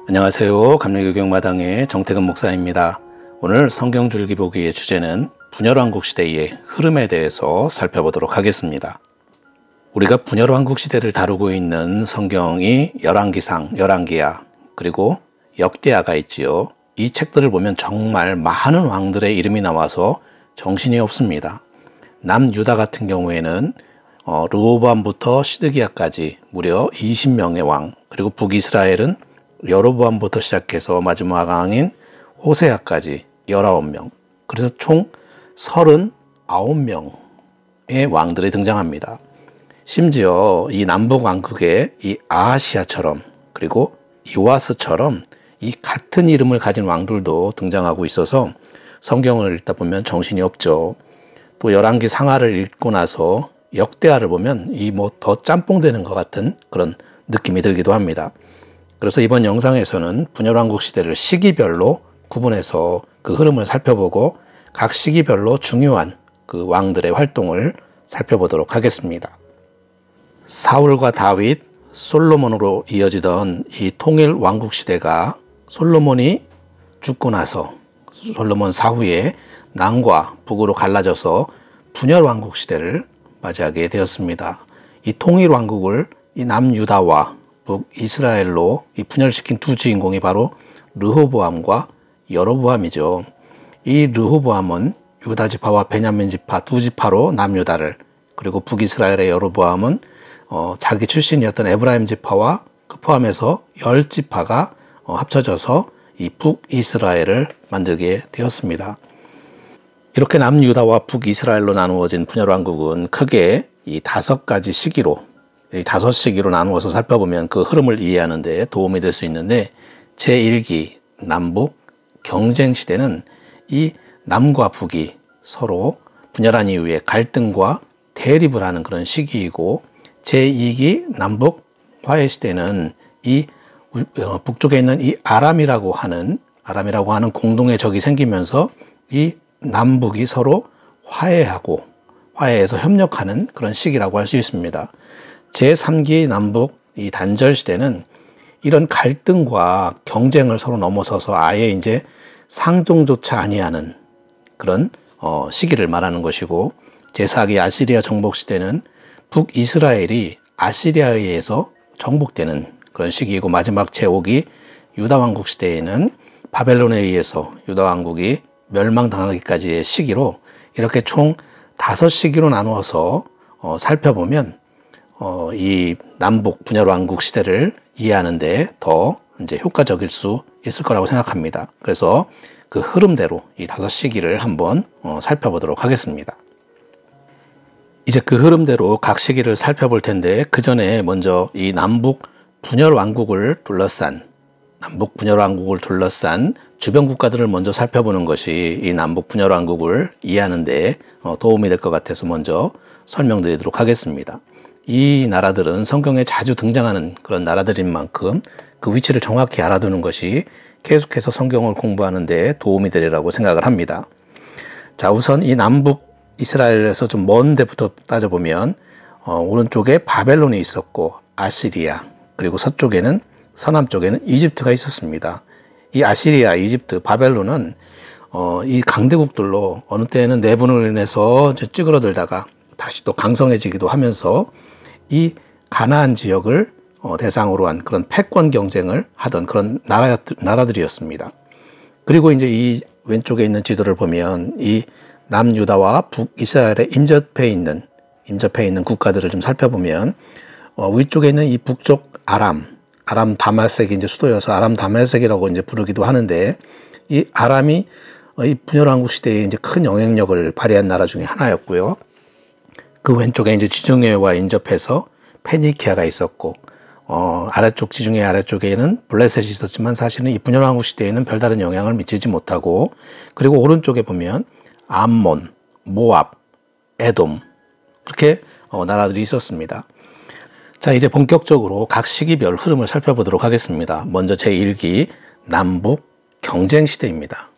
안녕하세요. 감리교육마당의 정태근 목사입니다. 오늘 성경줄기보기의 주제는 분열왕국 시대의 흐름에 대해서 살펴보도록 하겠습니다. 우리가 분열왕국 시대를 다루고 있는 성경이 열왕기상, 열왕기하, 그리고 역대하가 있지요. 이 책들을 보면 정말 많은 왕들의 이름이 나와서 정신이 없습니다. 남유다 같은 경우에는 르호보암부터 시드기야까지 무려 20명의 왕, 그리고 북이스라엘은 여로보암부터 시작해서 마지막 왕인 호세아까지 19명, 그래서 총 39명의 왕들이 등장합니다. 심지어 이 남북왕국의 이 아하시아처럼, 그리고 요아스처럼 이 같은 이름을 가진 왕들도 등장하고 있어서 성경을 읽다 보면 정신이 없죠. 또 열왕기 상하를 읽고 나서 역대하를 보면 이 더 짬뽕 되는 것 같은 그런 느낌이 들기도 합니다. 그래서 이번 영상에서는 분열왕국 시대를 시기별로 구분해서 그 흐름을 살펴보고 각 시기별로 중요한 그 왕들의 활동을 살펴보도록 하겠습니다. 사울과 다윗, 솔로몬으로 이어지던 이 통일 왕국 시대가 솔로몬이 죽고 나서 솔로몬 사후에 남과 북으로 갈라져서 분열 왕국 시대를 맞이하게 되었습니다. 이 통일 왕국을 이 남유다와 북이스라엘로 이 분열시킨 두 주인공이 바로 르호보암과 여로보암이죠. 이 르호보암은 유다 지파와 베냐민 지파 두 지파로 남유다를, 그리고 북이스라엘의 여로보암은 자기 출신이었던 에브라임 지파와 포함해서 10지파가 합쳐져서 이 북이스라엘을 만들게 되었습니다. 이렇게 남유다와 북이스라엘로 나누어진 분열왕국은 크게 이 5가지 시기로, 이 5시기로 나누어서 살펴보면 그 흐름을 이해하는 데 도움이 될 수 있는데, 제1기 남북 경쟁 시대는 이 남과 북이 서로 분열한 이후에 갈등과 대립을 하는 그런 시기이고, 제2기 남북 화해 시대는 이 북쪽에 있는 이 아람이라고 하는 공동의 적이 생기면서 이 남북이 서로 화해해서 협력하는 그런 시기라고 할 수 있습니다. 제3기 남북 이 단절 시대는 이런 갈등과 경쟁을 서로 넘어서서 아예 이제 상종조차 아니하는 그런 시기를 말하는 것이고, 제4기 아시리아 정복 시대는 북이스라엘이 아시리아에 의해서 정복되는 그런 시기이고, 마지막 제5기 유다왕국 시대에는 바벨론에 의해서 유다왕국이 멸망당하기까지의 시기로, 이렇게 총 5시기로 나누어서 살펴보면 이 남북 분열왕국 시대를 이해하는데 더 이제 효과적일 수 있을 거라고 생각합니다. 그래서 그 흐름대로 이 5시기를 한번 살펴보도록 하겠습니다. 이제 그 흐름대로 각 시기를 살펴볼 텐데, 그 전에 먼저 이 남북 분열왕국을 둘러싼 주변 국가들을 먼저 살펴보는 것이 이 남북 분열왕국을 이해하는 데 도움이 될 것 같아서 먼저 설명드리도록 하겠습니다. 이 나라들은 성경에 자주 등장하는 그런 나라들인 만큼 그 위치를 정확히 알아두는 것이 계속해서 성경을 공부하는 데 도움이 되리라고 생각을 합니다. 자, 우선 이 남북 이스라엘에서 좀 먼 데부터 따져보면 오른쪽에 바벨론이 있었고 아시리아, 그리고 서남쪽에는 이집트가 있었습니다. 이 아시리아, 이집트, 바벨론은 이 강대국들로 어느 때는 내분으로 인해서 찌그러들다가 다시 또 강성해지기도 하면서 이 가나안 지역을 대상으로 한 그런 패권 경쟁을 하던 그런 나라들이었습니다. 그리고 이제 이 왼쪽에 있는 지도를 보면 이 남유다와 북이스라엘에 인접해 있는 국가들을 좀 살펴보면 위쪽에 있는 이 북쪽 아람 다메섹이 이제 수도여서 아람 다메섹이라고 이제 부르기도 하는데, 이 아람이 이 분열왕국 시대에 이제 큰 영향력을 발휘한 나라 중에 하나였고요. 그 왼쪽에 이제 지중해와 인접해서 페니키아가 있었고, 지중해 아래쪽에는 블레셋이 있었지만 사실은 이 분열왕국 시대에는 별다른 영향을 미치지 못하고, 그리고 오른쪽에 보면 암몬, 모압, 에돔, 그렇게 나라들이 있었습니다. 자, 이제 본격적으로 각 시기별 흐름을 살펴보도록 하겠습니다. 먼저 제1기 남북 경쟁 시대입니다.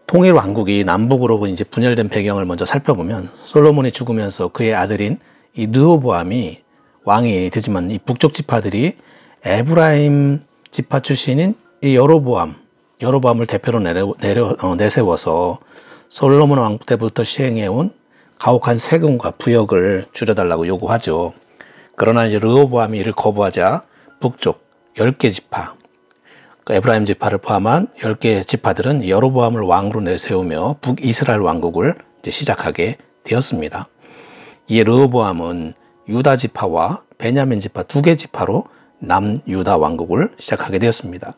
통일 왕국이 남북으로 이제 분열된 배경을 먼저 살펴보면, 솔로몬이 죽으면서 그의 아들인 이 르호보암이 왕이 되지만 이 북쪽 지파들이 에브라임 지파 출신인 이 여로보암을 대표로 내세워서 솔로몬 왕 때부터 시행해온 가혹한 세금과 부역을 줄여달라고 요구하죠. 그러나 이제 르호보암이 이를 거부하자 북쪽 10개 지파, 에브라임 지파를 포함한 10개 지파들은 여로보암을 왕으로 내세우며 북이스라엘 왕국을 이제 시작하게 되었습니다. 이에 르호보암은 유다 지파와 베냐민 지파 2개 지파로 남유다 왕국을 시작하게 되었습니다.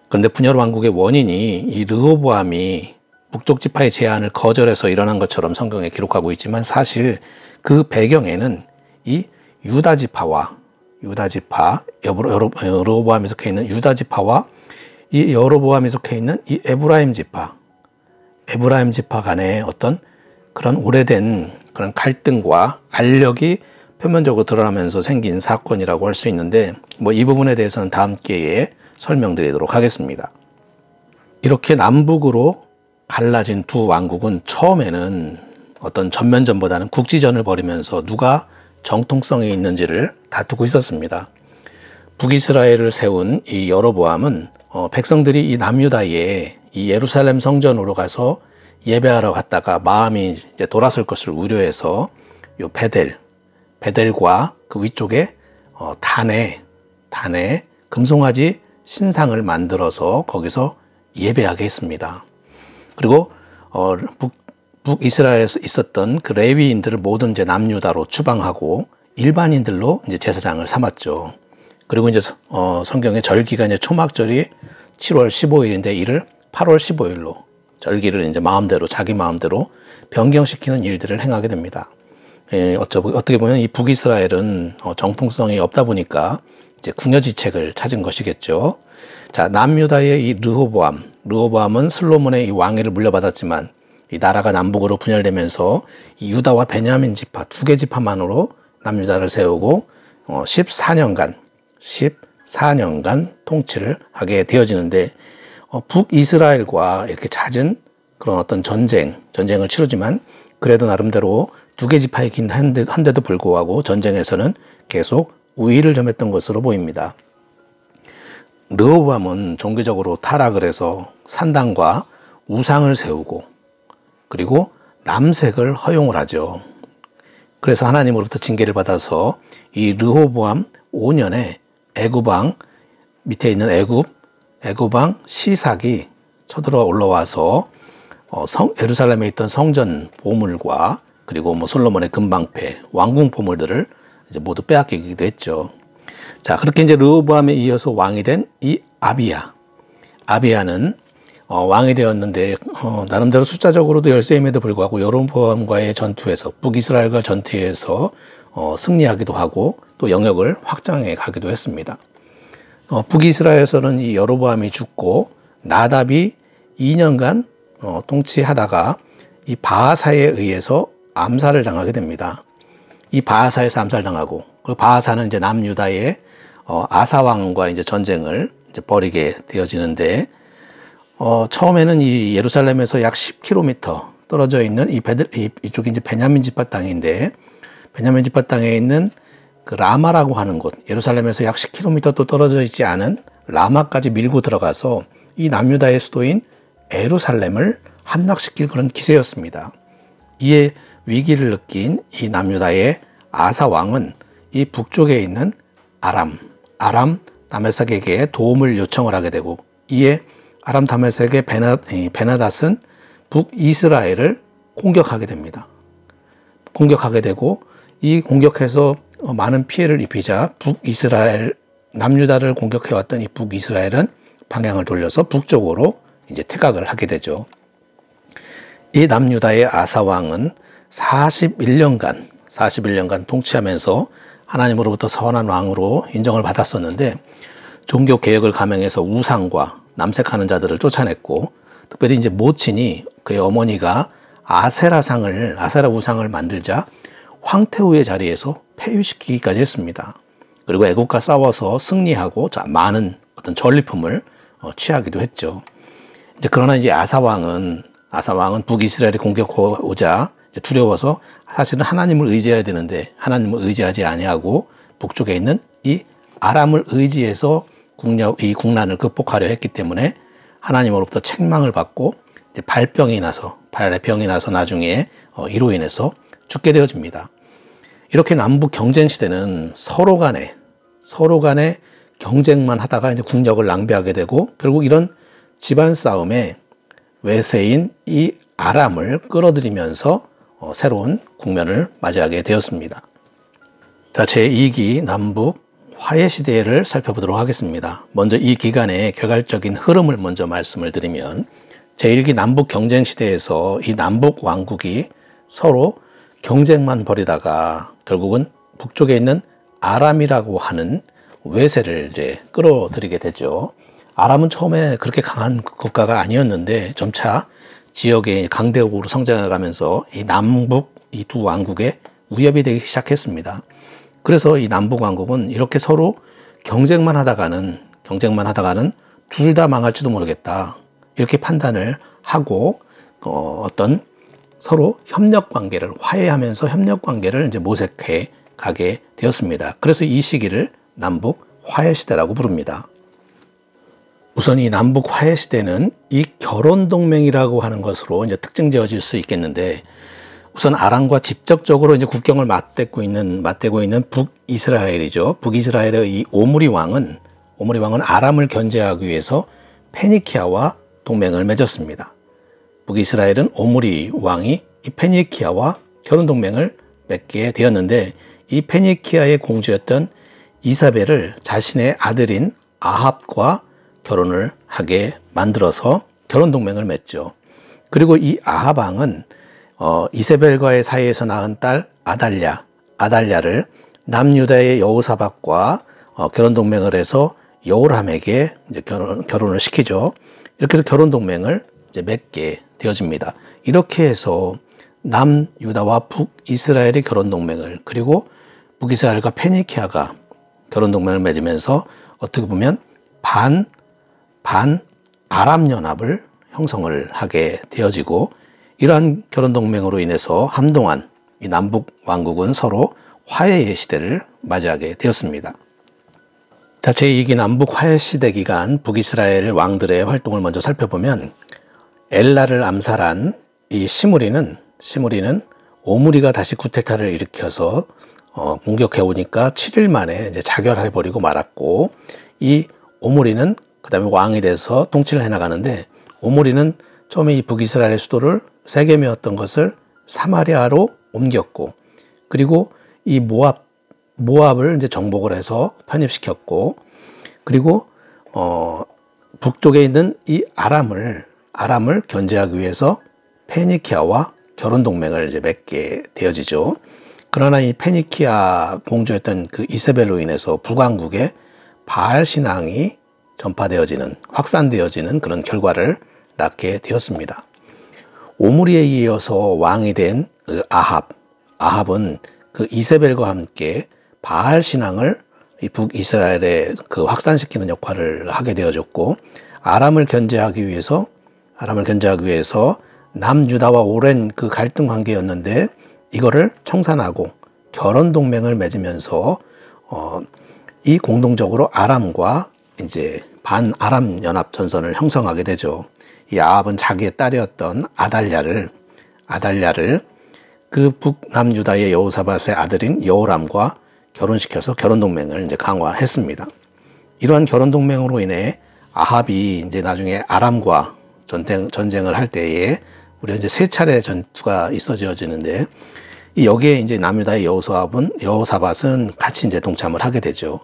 그런데 분열 왕국의 원인이 이 르호보암이 북쪽 지파의 제안을 거절해서 일어난 것처럼 성경에 기록하고 있지만 사실 그 배경에는 이 유다 지파, 르호보암에 속해 있는 유다 지파와 이 여로보암에 속해 있는 이 에브라임 지파 간의 어떤 그런 오래된 그런 갈등과 알력이 표면적으로 드러나면서 생긴 사건이라고 할 수 있는데 이 부분에 대해서는 다음 기회에 설명드리도록 하겠습니다. 이렇게 남북으로 갈라진 두 왕국은 처음에는 어떤 전면전보다는 국지전을 벌이면서 누가 정통성이 있는지를 다투고 있었습니다. 북이스라엘을 세운 이 여로보암은 백성들이 이 남유다에 이 예루살렘 성전으로 가서 예배하러 갔다가 마음이 이제 돌아설 것을 우려해서 요 베델과 그 위쪽에 단에 금송아지 신상을 만들어서 거기서 예배하게 했습니다. 그리고 북이스라엘에서 있었던 그 레위인들을 모든 이제 남유다로 추방하고 일반인들로 이제 제사장을 삼았죠. 그리고 이제 성경의 절기가 이제 초막절이 7월 15일인데 이를 8월 15일로 절기를 이제 자기 마음대로 변경시키는 일들을 행하게 됩니다. 어떻게 보면 이 북이스라엘은 정통성이 없다 보니까 이제 궁여지책을 찾은 것이겠죠. 자, 남유다의 이 르호보암은 솔로몬의 이 왕위를 물려받았지만 이 나라가 남북으로 분열되면서 이 유다와 베냐민 지파 2개 지파만으로 남유다를 세우고 14년간 통치를 하게 되어지는데 북이스라엘과 이렇게 잦은 그런 어떤 전쟁을 치르지만 그래도 나름대로 2개 지파이긴 한데도 불구하고 전쟁에서는 계속 우위를 점했던 것으로 보입니다. 르호보암은 종교적으로 타락을 해서 산당과 우상을 세우고 그리고 남색을 허용을 하죠. 그래서 하나님으로부터 징계를 받아서 이 르호보암 5년에 애굽왕 밑에 있는 애굽왕 시삭이 쳐들어 올라와서 예루살렘에 있던 성전 보물과 그리고 솔로몬의 금방패, 왕궁 보물들을 이제 모두 빼앗기기도 했죠. 자, 그렇게 이제 르호보암에 이어서 왕이 된 이 아비야는 왕이 되었는데 나름대로 숫자적으로도 열세임에도 불구하고 여로보암과의 전투에서 북이스라엘과 전투에서 승리하기도 하고 또 영역을 확장해 가기도 했습니다. 북이스라엘에서는 이 여로보암이 죽고 나답이 2년간 통치하다가 이 바하사에 의해서 암살을 당하게 됩니다. 이 바하사에서 암살당하고 그 바하사는 이제 남유다의 아사왕과 이제 전쟁을 이제 벌이게 되어지는데 처음에는 이 예루살렘에서 약 10km 떨어져 있는 이쪽이 이제 베냐민 지파 땅인데 베냐민 지파 땅에 있는 그 라마라고 하는 곳, 예루살렘에서 약 10km 또 떨어져 있지 않은 라마까지 밀고 들어가서 이 남유다의 수도인 예루살렘을 함락시킬 그런 기세였습니다. 이에 위기를 느낀 이 남유다의 아사 왕은 이 북쪽에 있는 아람 다메섹에게 도움을 요청을 하게 되고 이에 아람 다메섹의 베나닷은 북이스라엘을 공격하게 됩니다. 공격하게 되고 이 공격해서 많은 피해를 입히자 남유다를 공격해왔던 이 북이스라엘은 방향을 돌려서 북쪽으로 이제 퇴각을 하게 되죠. 이 남유다의 아사 왕은 41년간 통치하면서 하나님으로부터 선한 왕으로 인정을 받았었는데 종교 개혁을 감행해서 우상과 남색하는 자들을 쫓아냈고 특별히 이제 모친이 그의 어머니가 아세라 우상을 만들자 황태후의 자리에서 폐위시키기까지 했습니다. 그리고 애국과 싸워서 승리하고 많은 어떤 전리품을 취하기도 했죠. 이제 그러나 이제 아사 왕은 북이스라엘이 공격오자 두려워서 사실은 하나님을 의지해야 되는데 하나님을 의지하지 아니하고 북쪽에 있는 이 아람을 의지해서 이 국난을 극복하려 했기 때문에 하나님으로부터 책망을 받고 이제 발에 병이 나서 나중에 이로 인해서 죽게 되어집니다. 이렇게 남북 경쟁 시대는 서로 간에 경쟁만 하다가 이제 국력을 낭비하게 되고 결국 이런 집안 싸움에 외세인 이 아람을 끌어들이면서 새로운 국면을 맞이하게 되었습니다. 자, 제2기 남북 화해 시대를 살펴보도록 하겠습니다. 먼저 이 기간의 개괄적인 흐름을 먼저 말씀을 드리면 제1기 남북 경쟁 시대에서 이 남북 왕국이 서로 경쟁만 벌이다가 결국은 북쪽에 있는 아람이라고 하는 외세를 이제 끌어들이게 되죠. 아람은 처음에 그렇게 강한 국가가 아니었는데 점차 지역의 강대국으로 성장해가면서 이 남북 이 두 왕국에 위협이 되기 시작했습니다. 그래서 이 남북 왕국은 이렇게 서로 경쟁만 하다가는 둘 다 망할지도 모르겠다 이렇게 판단을 하고 어떤 서로 협력 관계를 화해하면서 협력 관계를 이제 모색해 가게 되었습니다. 그래서 이 시기를 남북 화해 시대라고 부릅니다. 우선 이 남북 화해 시대는 이 결혼 동맹이라고 하는 것으로 이제 특징지어질 수 있겠는데, 우선 아람과 직접적으로 이제 국경을 맞대고 있는 북이스라엘이죠. 북이스라엘의 이 오므리 왕은 아람을 견제하기 위해서 페니키아와 동맹을 맺었습니다. 북이스라엘은 오므리 왕이 이 페니키아와 결혼 동맹을 맺게 되었는데, 이 페니키아의 공주였던 이사벨을 자신의 아들인 아합과 결혼을 하게 만들어서 결혼 동맹을 맺죠. 그리고 이 아합 왕은 이세벨과의 사이에서 낳은 딸 아달랴를 남유다의 여호사밧과 결혼 동맹을 해서 여호람에게 이제 결혼을 시키죠. 이렇게 해서 결혼 동맹을 이제 맺게 되어집니다. 이렇게 해서 남유다와 북이스라엘의 결혼 동맹을, 그리고 북이스라엘과 페니키아가 결혼 동맹을 맺으면서 어떻게 보면 반 아람 연합을 형성을 하게 되어지고, 이러한 결혼 동맹으로 인해서 한동안 이 남북 왕국은 서로 화해의 시대를 맞이하게 되었습니다. 자, 제2기 남북 화해 시대 기간 북이스라엘 왕들의 활동을 먼저 살펴보면, 엘라를 암살한 이 시므리는 오므리가 다시 쿠데타를 일으켜서 공격해 오니까 7일 만에 이제 자결해 버리고 말았고, 이 오므리는 그 다음에 왕이 돼서 통치를 해나가는데, 오므리는 처음에 이 북이스라엘의 수도를 세겜이었던 것을 사마리아로 옮겼고, 그리고 이 모압을 이제 정복을 해서 편입시켰고, 그리고 북쪽에 있는 이 아람을 견제하기 위해서 페니키아와 결혼 동맹을 이제 맺게 되어지죠. 그러나 이 페니키아 공주였던 그 이세벨로 인해서 북왕국에 바알 신앙이 확산되어지는 그런 결과를 낳게 되었습니다. 오므리에 이어서 왕이 된 그 아합은 그 이세벨과 함께 바알 신앙을 이 북이스라엘에 그 확산시키는 역할을 하게 되어졌고, 아람을 견제하기 위해서 남유다와 오랜 그 갈등 관계였는데 이거를 청산하고 결혼 동맹을 맺으면서 이 공동적으로 아람과 이제 반아람 연합 전선을 형성하게 되죠. 이 아합은 자기의 딸이었던 아달랴를 그 북남유다의 여호사밧의 아들인 여호람과 결혼시켜서 결혼 동맹을 이제 강화했습니다. 이러한 결혼 동맹으로 인해 아합이 이제 나중에 아람과 전쟁을 할 때에 우리가 이제 3차례 전투가 있어지는데, 여기에 이제 남유다의 여호사밧은 같이 이제 동참을 하게 되죠.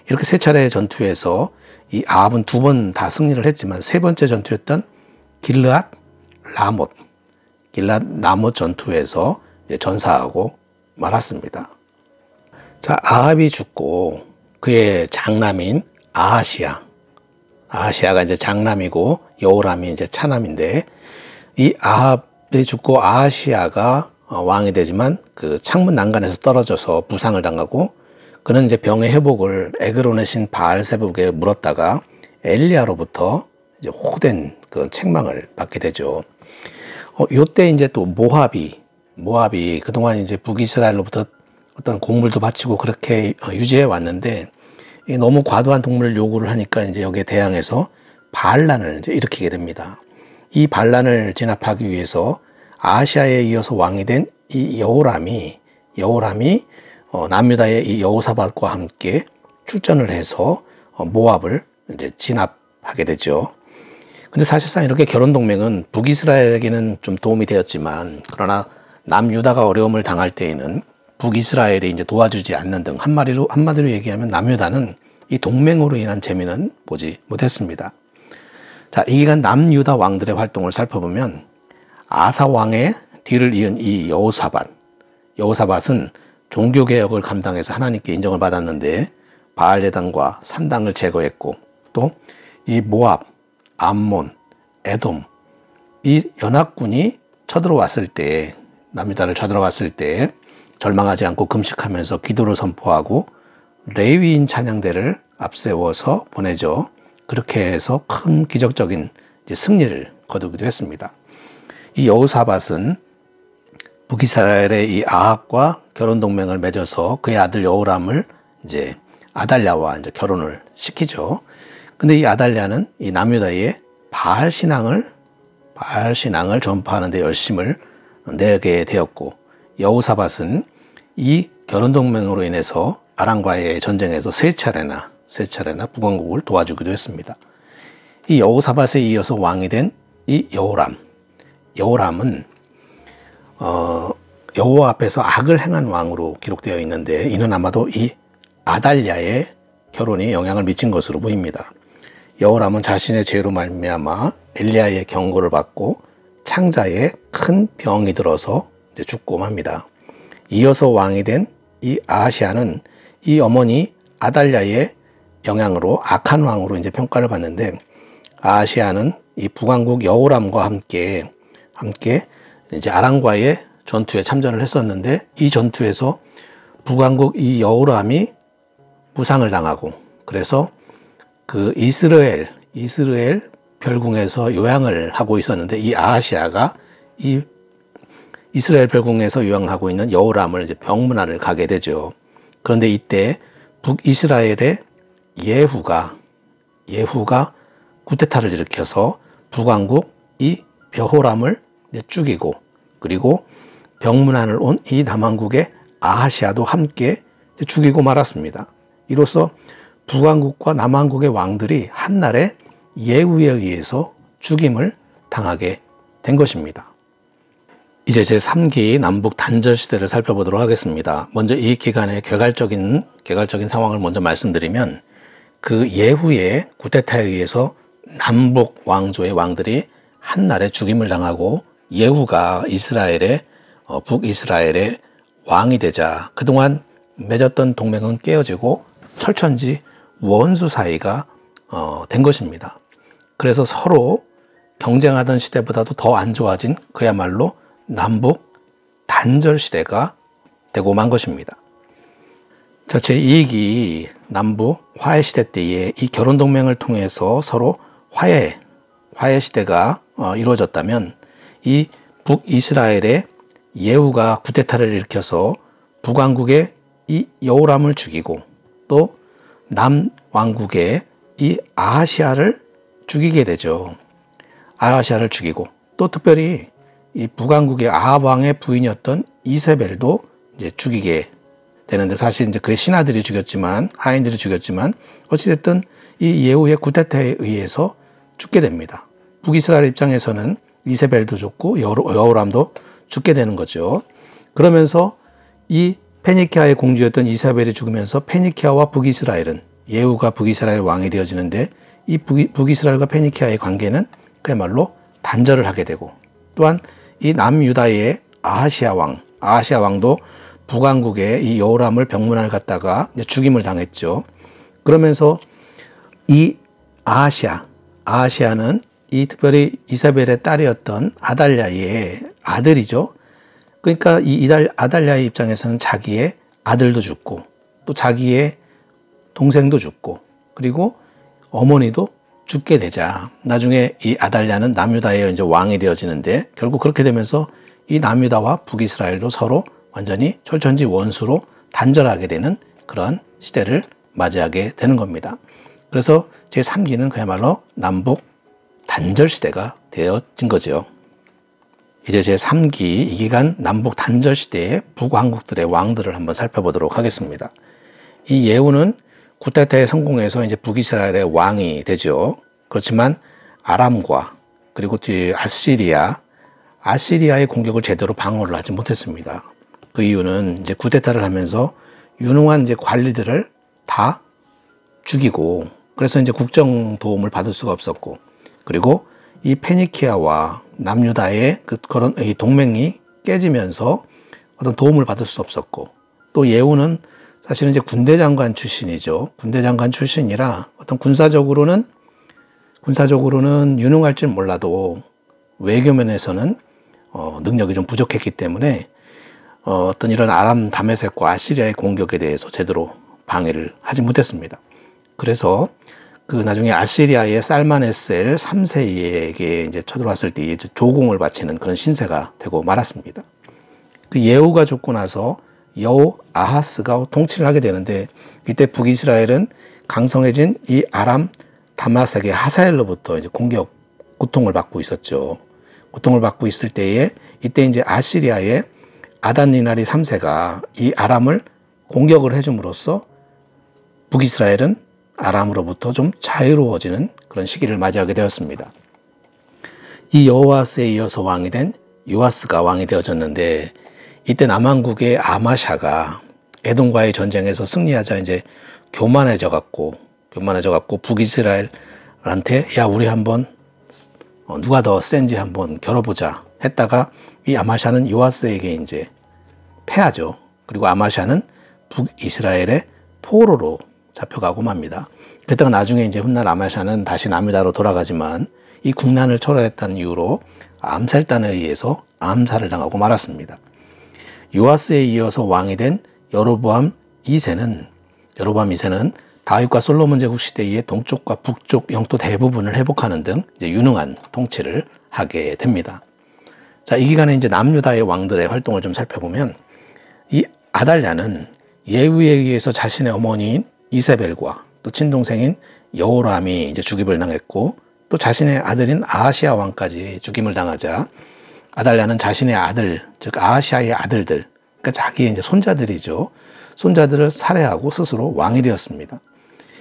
이렇게 3차례 전투에서 이 아합은 2번 다 승리를 했지만, 3번째 전투였던 길르앗 라못 전투에서 이제 전사하고 말았습니다. 자, 아합이 죽고 그의 장남인 아하시아가 이제 장남이고 여호람이 이제 차남인데, 이 아합이 죽고 아하시아가 왕이 되지만 그 창문 난간에서 떨어져서 부상을 당하고, 그는 이제 병의 회복을 에그론의 신 바알세불에게 물었다가 엘리야로부터 이제 호된 그 책망을 받게 되죠. 요때 이제 또 모압이 그동안 이제 북이스라엘로부터 어떤 곡물도 바치고 그렇게 유지해 왔는데, 너무 과도한 동물을 요구를 하니까 이제 여기에 대항해서 반란을 이제 일으키게 됩니다. 이 반란을 진압하기 위해서 아하시아에 이어서 왕이 된 이 여호람이 남유다의 이 여호사밧과 함께 출전을 해서 모압을 이제 진압하게 되죠. 근데 사실상 이렇게 결혼 동맹은 북이스라엘에게는 좀 도움이 되었지만, 그러나 남유다가 어려움을 당할 때에는 북이스라엘이 이제 도와주지 않는 등 한마디로 얘기하면 남유다는 이 동맹으로 인한 재미는 보지 못했습니다. 자, 이 기간 남유다 왕들의 활동을 살펴보면 아사 왕의 뒤를 이은 이 여호사밧은 종교개혁을 감당해서 하나님께 인정을 받았는데 바알 제단과 산당을 제거했고, 또 이 모압, 암몬, 에돔 이 연합군이 쳐들어왔을 때, 남유다를 쳐들어왔을 때 절망하지 않고 금식하면서 기도를 선포하고 레위인 찬양대를 앞세워서 보내죠. 그렇게 해서 큰 기적적인 승리를 거두기도 했습니다. 이 여호사밧은 북이스라엘의 이 아합과 결혼 동맹을 맺어서 그의 아들 여호람을 이제 아달랴와 이제 결혼을 시키죠. 근데 이 아달랴는 이 남유다의 바알 신앙을 전파하는 데 열심을 내게 되었고, 여호사밧은 이 결혼 동맹으로 인해서 아람과의 전쟁에서 세 차례나 북왕국을 도와주기도 했습니다. 이 여호사밧에 이어서 왕이 된 이 여호람은 여호와 앞에서 악을 행한 왕으로 기록되어 있는데, 이는 아마도 이 아달랴의 결혼이 영향을 미친 것으로 보입니다. 여호람은 자신의 죄로 말미암아 엘리야의 경고를 받고 창자에 큰 병이 들어서 죽고 맙니다. 이어서 왕이 된 이 아하시아는 이 어머니 아달랴의 영향으로 악한 왕으로 이제 평가를 받는데, 아하시아는 이 북왕국 여호람과 함께 이제 아람과의 전투에 참전을 했었는데, 이 전투에서 북왕국 이 여호람이 부상을 당하고, 그래서 그 이스라엘 별궁에서 요양을 하고 있었는데, 이 아하시아가 이 이스라엘 별궁에서 요양하고 있는 여호람을 이제 병문안을 가게 되죠. 그런데 이때 북이스라엘의 예후가 쿠데타를 일으켜서 북왕국 이 여호람을 죽이고, 그리고 병문안을 온 이 남왕국의 아하시아도 함께 죽이고 말았습니다. 이로써 북왕국과 남왕국의 왕들이 한날에 예후에 의해서 죽임을 당하게 된 것입니다. 이제 제3기 남북 단절 시대를 살펴보도록 하겠습니다. 먼저 이 기간의 개괄적인 상황을 먼저 말씀드리면, 그 예후의 쿠데타에 의해서 남북 왕조의 왕들이 한날에 죽임을 당하고, 예후가 북이스라엘의 왕이 되자 그동안 맺었던 동맹은 깨어지고 철천지 원수 사이가 된 것입니다. 그래서 서로 경쟁하던 시대보다도 더 안 좋아진 그야말로 남북 단절 시대가 되고 만 것입니다. 자, 제2기 남북 화해 시대 때에 이 결혼 동맹을 통해서 서로 화해 시대가 이루어졌다면, 이 북이스라엘의 예후가 쿠데타를 일으켜서 북왕국의 이 여호람을 죽이고, 또 남왕국의 이 아하시아를 죽이게 되죠. 아하시아를 죽이고, 또 특별히 이 북왕국의 아합 왕의 부인이었던 이세벨도 이제 죽이게 되는데, 사실 이제 그의 신하들이 죽였지만, 하인들이 죽였지만, 어찌됐든 이 예후의 쿠데타에 의해서 죽게 됩니다. 북이스라엘 입장에서는 이세벨도 죽고 여호람도 죽게 되는 거죠. 그러면서 이 페니키아의 공주였던 이세벨이 죽으면서 페니키아와 북이스라엘은, 예후가 북이스라엘 왕이 되어지는데, 이 북이스라엘과 페니키아의 관계는 그야말로 단절을 하게 되고, 또한 이 남유다의 아하시아 왕도 북왕국의 이 여호람을 병문안을 갔다가 죽임을 당했죠. 그러면서 이 아하시아는 이 특별히 이사벨의 딸이었던 아달랴의 아들이죠. 그러니까 이 아달랴의 입장에서는 자기의 아들도 죽고, 또 자기의 동생도 죽고, 그리고 어머니도 죽게 되자 나중에 이 아달랴는 남유다의 이제 왕이 되어지는데, 결국 그렇게 되면서 이 남유다와 북이스라엘도 서로 완전히 철천지 원수로 단절하게 되는 그런 시대를 맞이하게 되는 겁니다. 그래서 제3기는 그야말로 남북 단절 시대가 되어진 거죠. 이제 제3기 이 기간 남북 단절 시대의 북왕국들의 왕들을 한번 살펴보도록 하겠습니다. 이 예후는 쿠데타에 성공해서 이제 북이스라엘의 왕이 되죠. 그렇지만 아람과 그리고 뒤에 아시리아의 공격을 제대로 방어를 하지 못했습니다. 그 이유는 이제 쿠데타를 하면서 유능한 이제 관리들을 다 죽이고, 그래서 이제 국정 도움을 받을 수가 없었고, 그리고 이 페니키아와 남유다의 그런 이 동맹이 깨지면서 어떤 도움을 받을 수 없었고, 또 예후는 사실은 이제 군대 장관 출신이죠. 군대 장관 출신이라 어떤 군사적으로는 유능할지는 몰라도 외교면에서는 능력이 좀 부족했기 때문에 어떤 이런 아람 다메섹과 아시리아의 공격에 대해서 제대로 방해를 하지 못했습니다. 그래서 그 나중에 아시리아의 살마네셀 3세에게 이제 쳐들어왔을 때 이제 조공을 바치는 그런 신세가 되고 말았습니다. 그 예후가 죽고 나서 여호 아하스가 통치를 하게 되는데, 이때 북이스라엘은 강성해진 이 아람 다메섹의 하사엘로부터 이제 고통을 받고 있었죠. 고통을 받고 있을 때에 이때 이제 아시리아의 아단니나리 3세가 이 아람을 공격을 해줌으로써 북이스라엘은 아람으로부터 좀 자유로워지는 그런 시기를 맞이하게 되었습니다. 이 여호아스에 이어서 왕이 된 요아스가 왕이 되어졌는데, 이때 남왕국의 아마샤가 에돔과의 전쟁에서 승리하자 이제 교만해져 갖고 북이스라엘한테 야, 우리 한번 누가 더 센지 한번 겨뤄보자 했다가, 이 아마샤는 요아스에게 이제 패하죠. 그리고 아마샤는 북이스라엘의 포로로 잡혀가고 맙니다. 그때가 나중에 이제 훗날 아마샤는 다시 남유다로 돌아가지만 이 국난을 초래했다는 이유로 암살단에 의해서 암살을 당하고 말았습니다. 요아스에 이어서 왕이 된 여로보암 2세는 다윗과 솔로몬 제국 시대의 동쪽과 북쪽 영토 대부분을 회복하는 등 이제 유능한 통치를 하게 됩니다. 자, 이 기간에 이제 남유다의 왕들의 활동을 좀 살펴보면, 이 아달랴는 예후에 의해서 자신의 어머니인 이세벨과 또 친동생인 여호람이 이제 죽임을 당했고, 또 자신의 아들인 아하시아 왕까지 죽임을 당하자 아달랴는 자신의 아들, 즉 아하시아의 아들들, 그러니까 자기의 이제 손자들이죠. 손자들을 살해하고 스스로 왕이 되었습니다.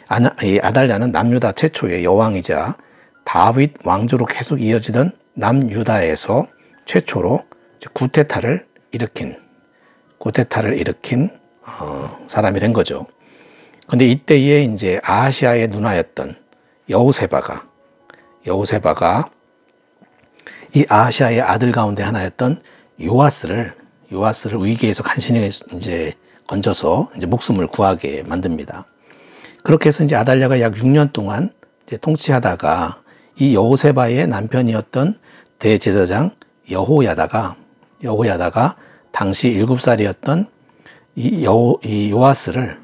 아달랴는 남유다 최초의 여왕이자 다윗 왕조로 계속 이어지던 남유다에서 최초로 구테타를 일으킨 사람이 된 거죠. 근데 이때에 이제 아하시아의 누나였던 여호세바가 이 아하시아의 아들 가운데 하나였던 요아스를 위기에서 간신히 이제 건져서 이제 목숨을 구하게 만듭니다. 그렇게 해서 이제 아달랴가 약 6년 동안 이제 통치하다가 이 여호세바의 남편이었던 대제사장 여호야다가 당시 7살이었던 이 요아스를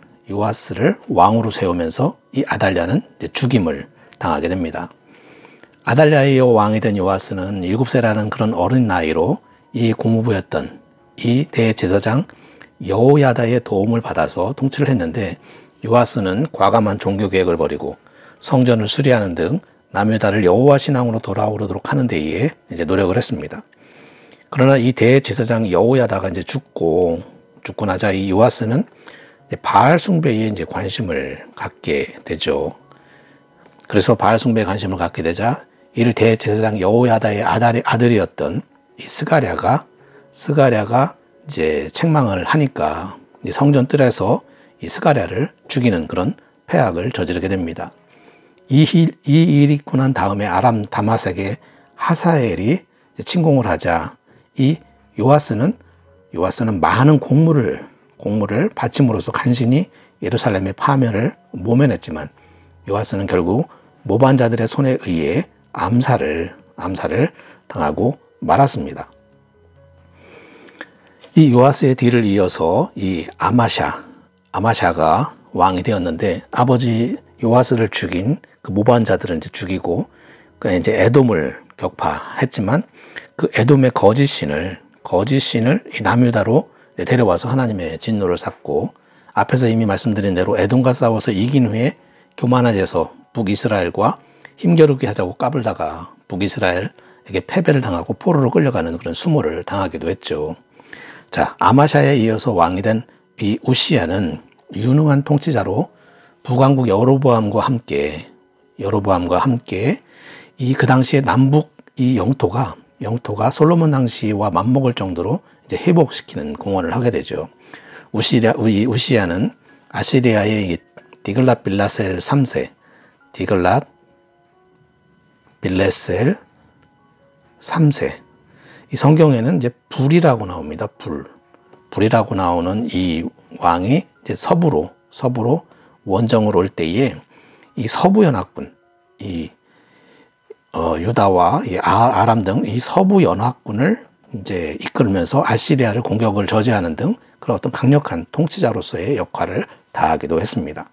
왕으로 세우면서 이 아달랴는 이제 죽임을 당하게 됩니다. 아달랴의 왕이 된 요아스는 7세라는 그런 어린 나이로 이 고모부였던 이 대제사장 여호야다의 도움을 받아서 통치를 했는데, 요아스는 과감한 종교 개혁을 벌이고 성전을 수리하는 등 남유다를 여호와 신앙으로 돌아오도록 하는 데에 이제 노력을 했습니다. 그러나 이 대제사장 여호야다가 이제 죽고 나자 이 요아스는 바알 숭배에 이제 관심을 갖게 되죠. 그래서 바알 숭배에 관심을 갖게 되자 이를 대제사장 여호야다의 아들이었던 이 스가랴가 이제 책망을 하니까 성전 뜰에서 이 스가랴를 죽이는 그런 폐악을 저지르게 됩니다. 이 일이 있고 난 다음에 아람 다메섹의 하사엘이 침공을 하자 이 요아스는 많은 공물을 바침으로써 간신히 예루살렘의 파멸을 모면했지만, 요아스는 결국 모반자들의 손에 의해 암살을 당하고 말았습니다. 이 요아스의 뒤를 이어서 이 아마샤가 왕이 되었는데, 아버지 요아스를 죽인 그 모반자들은 이제 죽이고, 그 이제 에돔을 격파했지만 그 에돔의 거짓신을 이 남유다로 데려와서 하나님의 진노를 샀고, 앞에서 이미 말씀드린 대로 에돔과 싸워서 이긴 후에 교만해져서 북이스라엘과 힘겨루기 하자고 까불다가 북이스라엘에게 패배를 당하고 포로로 끌려가는 그런 수모를 당하기도 했죠. 자, 아마샤에 이어서 왕이 된 이 우시야는 유능한 통치자로 북왕국 여로보암과 함께 이 그 당시에 남북 이 영토가 솔로몬 당시와 맞먹을 정도로 이제 회복시키는 공헌을 하게 되죠. 우시야는 아시리아의 디글랏 빌레셀 3세, 디글랏 빌레셀 3세. 이 성경에는 이제 불이라고 나옵니다. 불이라고 나오는 이 왕이 이제 서부로 원정을 올 때에 이 서부 연합군, 유다와 이 아람 등 이 서부 연합군을 이제 이끌면서 아시리아를 공격을 저지하는 등 그런 어떤 강력한 통치자로서의 역할을 다하기도 했습니다.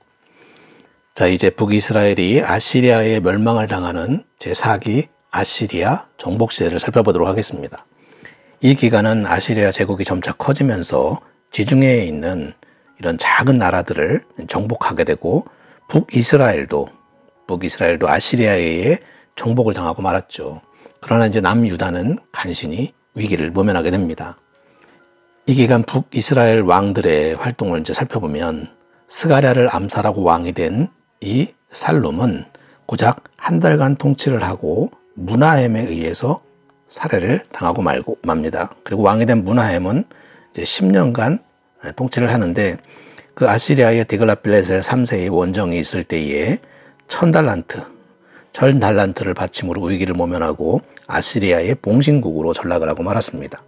자, 이제 북이스라엘이 아시리아의 멸망을 당하는 제4기 아시리아 정복시대를 살펴보도록 하겠습니다. 이 기간은 아시리아 제국이 점차 커지면서 지중해에 있는 이런 작은 나라들을 정복하게 되고 북이스라엘도 아시리아에 의해 정복을 당하고 말았죠. 그러나 이제 남유다는 간신히 위기를 모면하게 됩니다. 이 기간 북이스라엘 왕들의 활동을 이제 살펴보면 스가랴를 암살하고 왕이 된 이 살룸은 고작 한 달간 통치를 하고 무나헴에 의해서 살해를 당하고 맙니다. 그리고 왕이 된 무나헴은 이제 10년간 통치를 하는데 그 아시리아의 디글랏빌레셀 3세의 원정이 있을 때에 1000달란트를 바침으로 위기를 모면하고 아시리아의 봉신국으로 전락을 하고 말았습니다.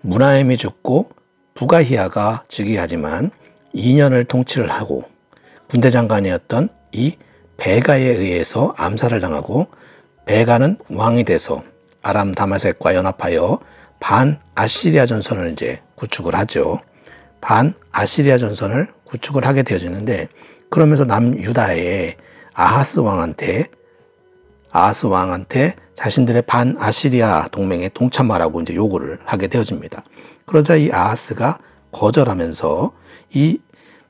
무나헴이 죽고 부가히야가 즉위하지만 2년을 통치를 하고 군대 장관이었던 이 베가에 의해서 암살을 당하고 베가는 왕이 돼서 아람 다마섹과 연합하여 반아시리아 전선을 이제 구축을 하죠. 반아시리아 전선을 구축을 하게 되어지는데 그러면서 남유다의 아하스 왕한테 자신들의 반아시리아 동맹에 동참하라고 이제 요구를 하게 되어집니다. 그러자 이 아하스가 거절하면서 이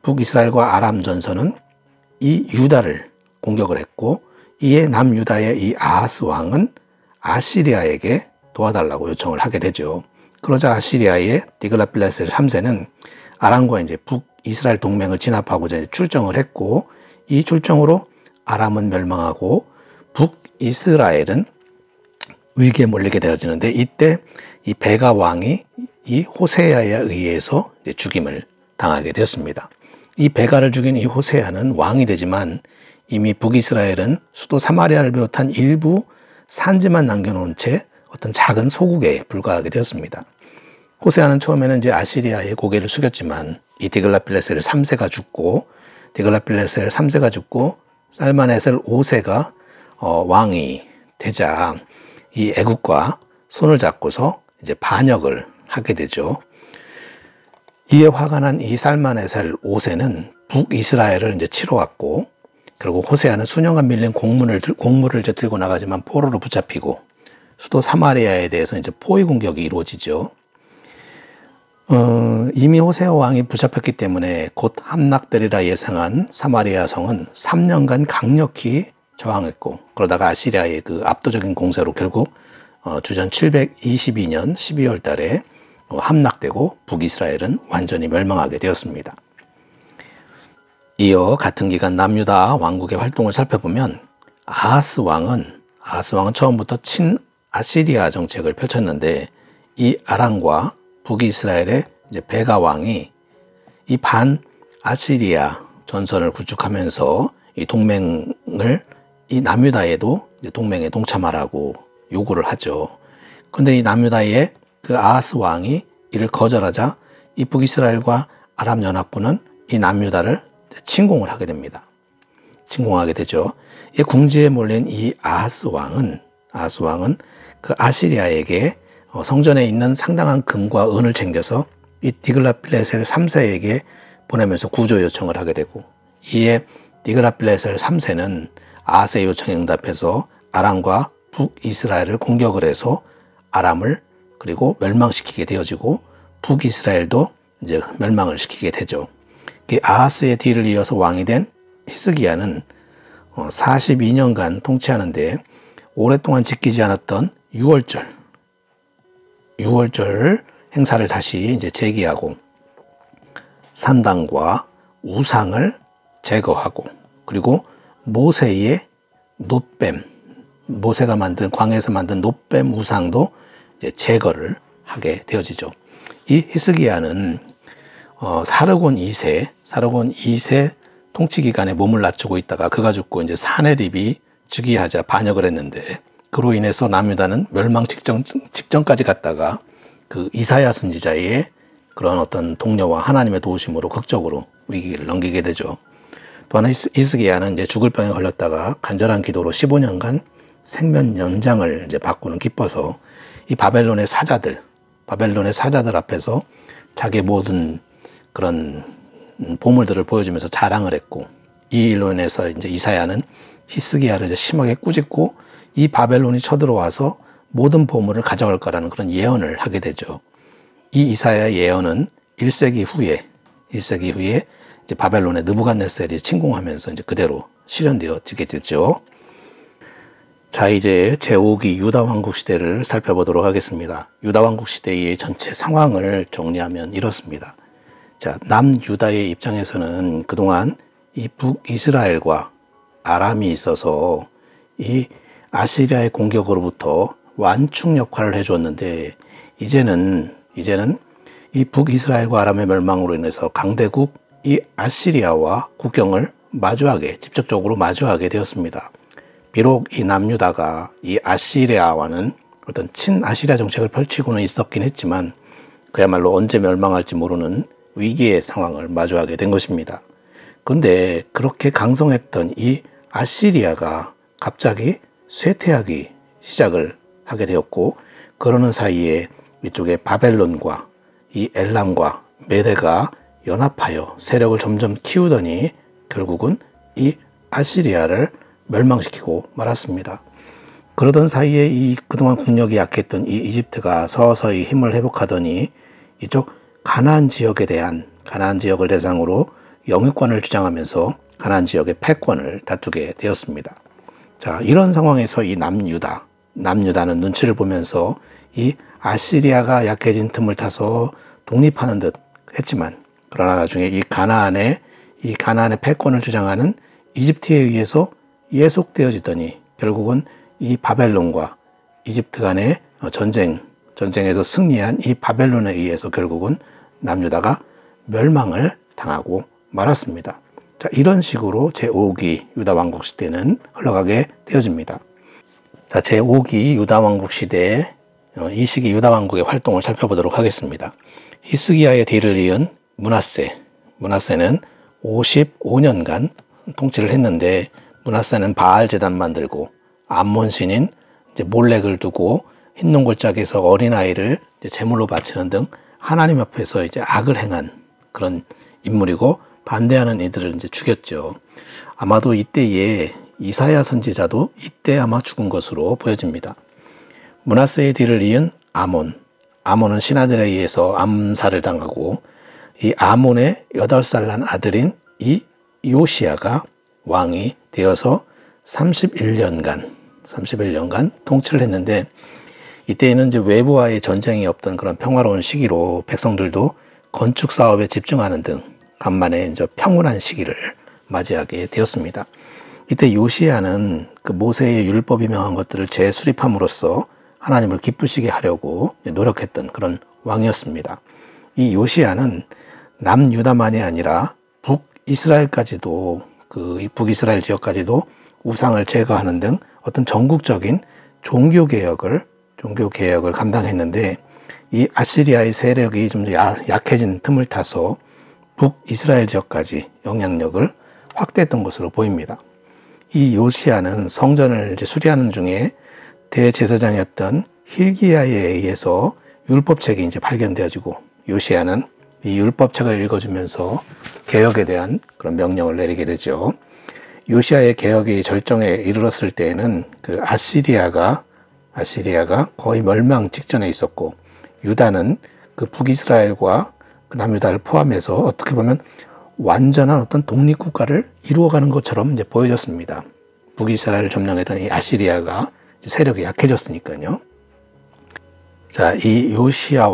북이스라엘과 아람 전선은 이 유다를 공격을 했고 이에 남유다의 이 아하스 왕은 아시리아에게 도와달라고 요청을 하게 되죠. 그러자 아시리아의 디글랏빌레셀 3세는 아람과 이제 북이스라엘 동맹을 진압하고 이제 출정을 했고 이 출정으로 아람은 멸망하고 북이스라엘은 위기에 몰리게 되어지는데 이때 이 베가 왕이 이 호세아에 의해서 이제 죽임을 당하게 되었습니다. 이 베가를 죽인 이 호세아는 왕이 되지만 이미 북이스라엘은 수도 사마리아를 비롯한 일부 산지만 남겨놓은 채 어떤 작은 소국에 불과하게 되었습니다. 호세아는 처음에는 이제 아시리아의 고개를 숙였지만 이 디글랏빌레셀 3세가 죽고 살마네셀 5세가 왕이 되자 이 애국과 손을 잡고서 이제 반역을 하게 되죠. 이에 화가 난 이 살마네셀 5세는 북이스라엘을 이제 치러 왔고, 그리고 호세아는 수년간 밀린 곡물을 이제 들고 나가지만 포로로 붙잡히고 수도 사마리아에 대해서 이제 포위 공격이 이루어지죠. 이미 호세아 왕이 붙잡혔기 때문에 곧 함락되리라 예상한 사마리아 성은 3년간 강력히 저항했고, 그러다가 아시리아의 그 압도적인 공세로 결국 주전 722년 12월 달에 함락되고 북이스라엘은 완전히 멸망하게 되었습니다. 이어 같은 기간 남유다 왕국의 활동을 살펴보면 아하스 왕은 처음부터 친아시리아 정책을 펼쳤는데 이 아람과 북이스라엘의 이제 베가 왕이 이 반아시리아 전선을 구축하면서 이 동맹을 이 남유다에도 이제 동맹에 동참하라고 요구를 하죠. 그런데 이 남유다의 그 아하스 왕이 이를 거절하자 이 북이스라엘과 아람 연합군은 이 남유다를 침공을 하게 됩니다. 침공하게 되죠. 이 궁지에 몰린 이 아하스 왕은 그 아시리아에게 성전에 있는 상당한 금과 은을 챙겨서 이 디글랏빌레셀 3세에게 보내면서 구조 요청을 하게 되고, 이에 디글랏빌레셀 3세는 아하스의 요청에 응답해서 아람과 북이스라엘을 공격을 해서 아람을 그리고 멸망시키게 되어지고 북이스라엘도 이제 멸망을 시키게 되죠. 특히 아하스의 뒤를 이어서 왕이 된 히스기야는 42년간 통치하는데 오랫동안 지키지 않았던 6월절 행사를 다시 이제 재개하고 산당과 우상을 제거하고 그리고 모세의 놋뱀, 모세가 만든 광야에서 만든 놋뱀 우상도 이제 제거를 하게 되어지죠. 이 히스기야는 사르곤 2세 통치 기간에 몸을 낮추고 있다가 그가 죽고 이제 사네립이 즉위하자 반역을 했는데 그로 인해서 남유다는 멸망 직전까지 갔다가 그 이사야 선지자의 그런 어떤 동료와 하나님의 도우심으로 극적으로 위기를 넘기게 되죠. 또 하나 히스기야는 이제 죽을 병에 걸렸다가 간절한 기도로 15년간 생명 연장을 이제 받고는 기뻐서 이 바벨론의 사자들 앞에서 자기의 모든 그런 보물들을 보여주면서 자랑을 했고 이 일로 인해서 이제 이사야는 히스기야를 이제 심하게 꾸짖고 이 바벨론이 쳐들어와서 모든 보물을 가져갈 거라는 그런 예언을 하게 되죠. 이 이사야의 예언은 1세기 후에 이제 바벨론의 느부갓네살이 침공하면서 이제 그대로 실현되어지게 되죠. 자, 이제 제5기 유다 왕국 시대를 살펴보도록 하겠습니다. 유다 왕국 시대의 전체 상황을 정리하면 이렇습니다. 자, 남유다의 입장에서는 그동안 이 북이스라엘과 아람이 있어서 이 아시리아의 공격으로부터 완충 역할을 해주었는데 이제는 이 북이스라엘과 아람의 멸망으로 인해서 강대국 이 아시리아와 국경을 직접적으로 마주하게 되었습니다. 비록 이 남유다가 이 아시리아와는 어떤 친아시리아 정책을 펼치고는 있었긴 했지만 그야말로 언제 멸망할지 모르는 위기의 상황을 마주하게 된 것입니다. 그런데 그렇게 강성했던 이 아시리아가 갑자기 쇠퇴하기 시작을 하게 되었고 그러는 사이에 이쪽에 바벨론과 이 엘람과 메대가 연합하여 세력을 점점 키우더니 결국은 이 아시리아를 멸망시키고 말았습니다. 그러던 사이에 이 그동안 국력이 약했던 이 이집트가 서서히 힘을 회복하더니 이쪽 가나안 지역을 대상으로 영유권을 주장하면서 가나안 지역의 패권을 다투게 되었습니다. 자, 이런 상황에서 이 남유다는 눈치를 보면서 이 아시리아가 약해진 틈을 타서 독립하는 듯 했지만 그러나 나중에 이 가나안의 패권을 주장하는 이집트에 의해서 예속되어지더니 결국은 이 바벨론과 이집트 간의 전쟁에서 승리한 이 바벨론에 의해서 결국은 남유다가 멸망을 당하고 말았습니다. 자, 이런 식으로 제5기 유다 왕국 시대는 흘러가게 되어집니다. 자, 제5기 유다 왕국 시대의 이 시기 유다 왕국의 활동을 살펴보도록 하겠습니다. 히스기야의 뒤를 이은 므낫세는 55년간 통치를 했는데 므낫세는 바알 제단 만들고 암몬 신인 이제 몰렉을 두고 흰 골짜기에서 어린아이를 제물로 바치는 등 하나님 앞에서 이제 악을 행한 그런 인물이고 반대하는 이들을 이제 죽였죠. 아마도 이때에 이사야 선지자도 이때 아마 죽은 것으로 보여집니다. 므낫세의 뒤를 이은 아몬은 신하들에 의해서 암살을 당하고 이 아몬의 8살 난 아들인 이 요시야가 왕이 되어서 31년간 통치를 했는데 이때에는 이제 외부와의 전쟁이 없던 그런 평화로운 시기로 백성들도 건축 사업에 집중하는 등 간만에 이제 평온한 시기를 맞이하게 되었습니다. 이때 요시야는 그 모세의 율법이 명한 것들을 재수립함으로써 하나님을 기쁘시게 하려고 노력했던 그런 왕이었습니다. 이 요시야는 남유다만이 아니라 북이스라엘까지도 그 북이스라엘 지역까지도 우상을 제거하는 등 어떤 전국적인 종교 개혁을 감당했는데 이 아시리아의 세력이 좀 약해진 틈을 타서 북이스라엘 지역까지 영향력을 확대했던 것으로 보입니다. 이 요시야는 성전을 이제 수리하는 중에 대제사장이었던 힐기야에 의해서 율법책이 이제 발견되어지고 요시야는 이 율법책을 읽어주면서 개혁에 대한 그런 명령을 내리게 되죠. 요시야의 개혁이 절정에 이르렀을 때에는 그 아시리아가 거의 멸망 직전에 있었고 유다는 그 북이스라엘과 그 남유다를 포함해서 어떻게 보면 완전한 어떤 독립국가를 이루어가는 것처럼 이제 보여졌습니다. 북이스라엘을 점령했던 이 아시리아가 세력이 약해졌으니까요. 자, 이 요시야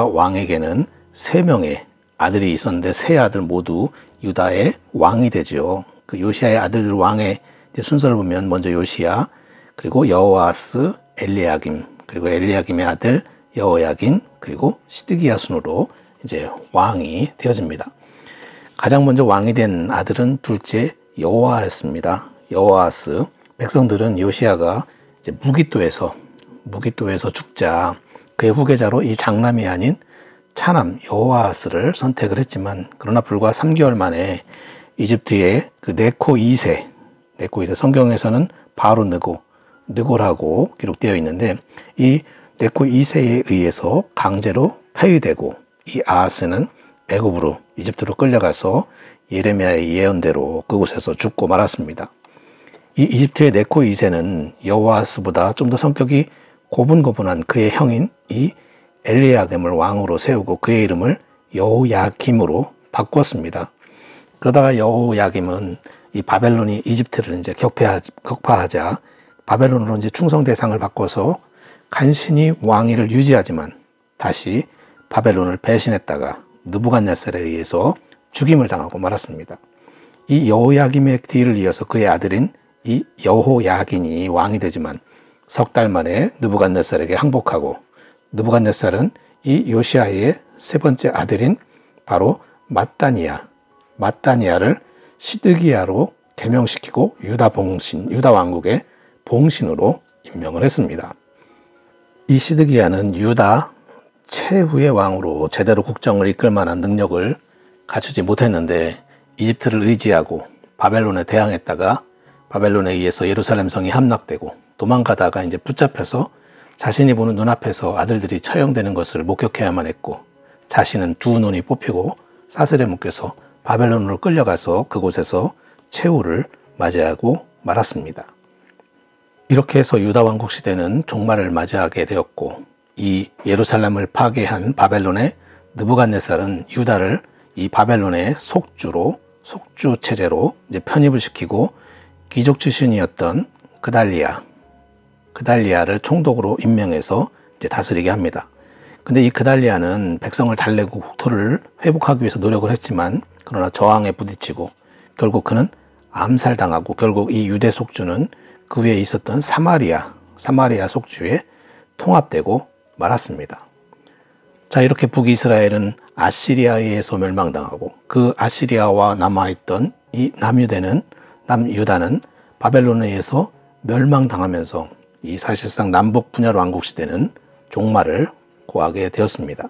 왕에게는 3명의 아들이 있었는데 3아들 모두 유다의 왕이 되죠. 그 요시야의 아들들 왕의 순서를 보면 먼저 요시야, 그리고 여호아스, 엘리야김, 그리고 엘리야김의 아들 여호야긴, 그리고 시드기야 순으로 이제 왕이 되어집니다. 가장 먼저 왕이 된 아들은 둘째 여호아스입니다. 여호아스. 백성들은 요시야가 이제 무기또에서 죽자 그의 후계자로 이 장남이 아닌 차남 여호아스를 선택을 했지만, 그러나 불과 3개월 만에 이집트의 그 네코 2세 성경에서는 바로 느고라고 기록되어 있는데, 이 네코 2세에 의해서 강제로 폐위되고, 이 아하스는 애굽으로 이집트로 끌려가서 예레미야의 예언대로 그곳에서 죽고 말았습니다. 이 이집트의 네코 2세는 여호아스보다 좀 더 성격이 고분고분한 그의 형인 이 엘리야김을 왕으로 세우고 그의 이름을 여호야김으로 바꾸었습니다. 그러다가 여호야김은 이 바벨론이 이집트를 이제 격파하자 바벨론으로 이제 충성 대상을 바꿔서 간신히 왕위를 유지하지만 다시 바벨론을 배신했다가 느부갓네살에 의해서 죽임을 당하고 말았습니다. 이 여호야김의 뒤를 이어서 그의 아들인 이 여호야긴이 왕이 되지만 석 달 만에 느부갓네살에게 항복하고, 느부갓네살은 이 요시야의 3번째 아들인 바로 mat단이야를 시드기야로 개명시키고 유다 왕국의 봉신으로 임명을 했습니다. 이 시드기야는 유다 최후의 왕으로 제대로 국정을 이끌 만한 능력을 갖추지 못했는데, 이집트를 의지하고 바벨론에 대항했다가 바벨론에 의해서 예루살렘 성이 함락되고 도망가다가 이제 붙잡혀서 자신이 보는 눈앞에서 아들들이 처형되는 것을 목격해야만 했고, 자신은 2눈이 뽑히고 사슬에 묶여서 바벨론으로 끌려가서 그곳에서 최후를 맞이하고 말았습니다. 이렇게 해서 유다 왕국 시대는 종말을 맞이하게 되었고, 이 예루살렘을 파괴한 바벨론의 느부갓네살은 유다를 이 바벨론의 속주 체제로 이제 편입을 시키고, 귀족 출신이었던 그달리아를 총독으로 임명해서 이제 다스리게 합니다. 근데 이 그달리아는 백성을 달래고 국토를 회복하기 위해서 노력을 했지만, 그러나 저항에 부딪히고 결국 그는 암살당하고, 결국 이 유대 속주는 그 위에 있었던 사마리아 속주에 통합되고 말았습니다. 자, 이렇게 북이스라엘은 아시리아에 의해서 멸망당하고, 그 아시리아와 남아있던 이 남유다는 바벨론에 의해서 멸망당하면서 이 사실상 남북 분열 왕국 시대는 종말을 고하게 되었습니다.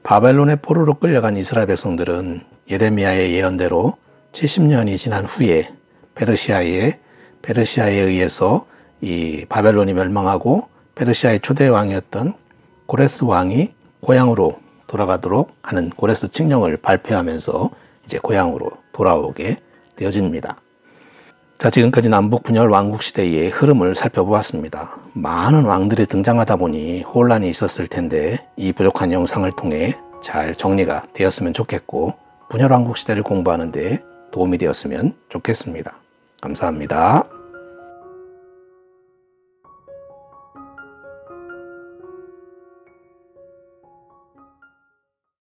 바벨론의 포로로 끌려간 이스라엘 백성들은 예레미야의 예언대로 70년이 지난 후에 페르시아에 의해서 이 바벨론이 멸망하고, 페르시아의 초대 왕이었던 고레스 왕이 고향으로 돌아가도록 하는 고레스 칙령을 발표하면서 이제 고향으로 돌아오게 되어집니다. 자, 지금까지 남북 분열 왕국 시대의 흐름을 살펴보았습니다. 많은 왕들이 등장하다 보니 혼란이 있었을 텐데, 이 부족한 영상을 통해 잘 정리가 되었으면 좋겠고, 분열 왕국 시대를 공부하는 데 도움이 되었으면 좋겠습니다. 감사합니다.